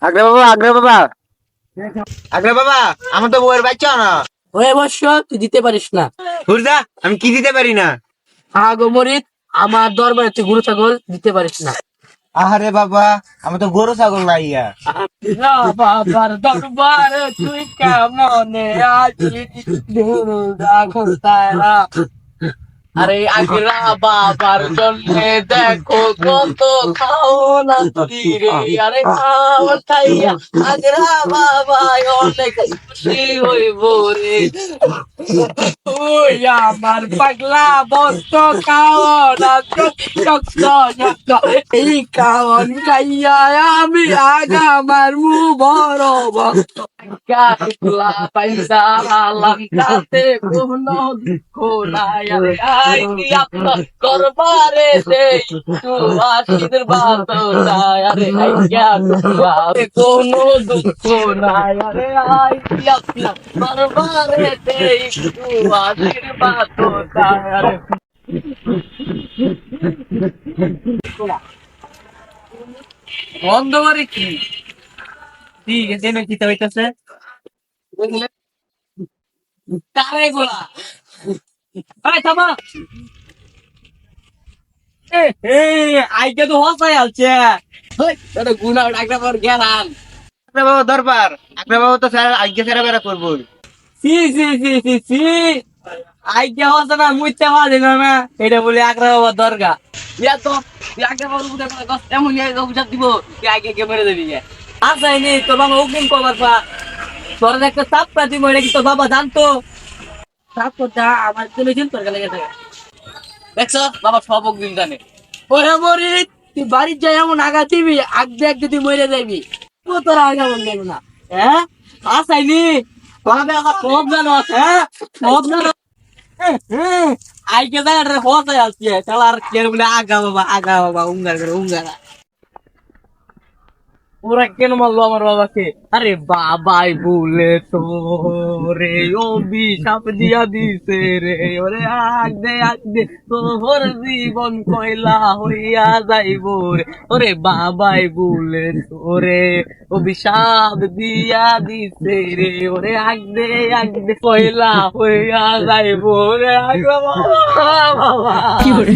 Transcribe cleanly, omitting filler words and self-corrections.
আগ্রা বাবা, আগ্রা বাবা, আগ্রা বাবা, আমার তো বউয়ের বাচ্চা না। ওই অবশ্য তুই দিতে পারিস না। হুরদা, আমি কি দিতে পারি না? আগো মরিদ, আমার দরবারে তুই গরু ছাগল দিতে পারিস না। আহারে বাবা, আমি তো গরু ছাগল লাইয়া। বাবার দরবারে তুই কেমনে আছিস দুর্গা ঘোষারা। আরে আগরা বাবার জন্য দেখো কত খাওনা তীরে। আরে খাওয়া খাইয়া আগরা বাবা অনেক খুশি হইব রে। ওই আমার পাগলা বস্ত খাওয়ানা এই খাওয়ান খাইয়া আমি আগা আমার মু বড় ভক্ত। কাটলা পয়সা লঙ্কাতে কোনো দুঃখ নাই। আরে আই কি আপনার দরবারে দেই তো আশীর্বাদ নাই। আরে আই কাটলা কোনো দুঃখ নাই। আরে আই কি আপনার দরবারে দেই তো আশীর্বাদ নাই। আরে বন্ধ করে কি ঠিক আছে না কি হইতাছে কারে গোলা এই থামা আইকে তো হসাই আছে ওই তোর গুনা ডাকটা পর গেলাম আগ্রা বাবা দরবার, আগ্রা বাবা তো স্যার আজ্ঞা ফেরা বেড়া করবো। সি সি সি সি সি আইকে হসা না মুইতে পারে না এটা বলে আকরা বাবা দরগা ইয়া তো আগে বাবা বুঝা কথা এমন ইয়া বুঝা দিব তুই আগে কে মেরে দিবি আসাই নি তো বাবা অগ্রিম কবার পা তোর একটা চাপ পাতি মরে কি তো বাবা জানতো চাপ করতে আমার জন্য চিন্তা করে লেগে থাকে দেখছ বাবা সব অগ্রিম জানে ওরে মরি তুই বাড়ির যাই এমন আগা দিবি আগ দেখ যদি মরে যাবি তো তোর আগা মন দেব না হ্যাঁ আসাইনি বাবা আমার সব জানো হ্যাঁ সব জানো আইকে জায়গা রে হসাই আসছে তাহলে আর কে বলে আগা বাবা উঙ্গার করে উঙ্গারা ওরা কেন মারলো আমার বাবাকে আরে বাবাই বলে তো রে অভিশাপ দিয়া দিছে রে ওরে আগ দে তোর জীবন কয়লা হইয়া যাইব রে ওরে বাবাই বলে তো রে অভিশাপ দিয়া দিছে রে ওরে আগ দে কয়লা হইয়া যাইব রে আগ বাবা বাবা কি করে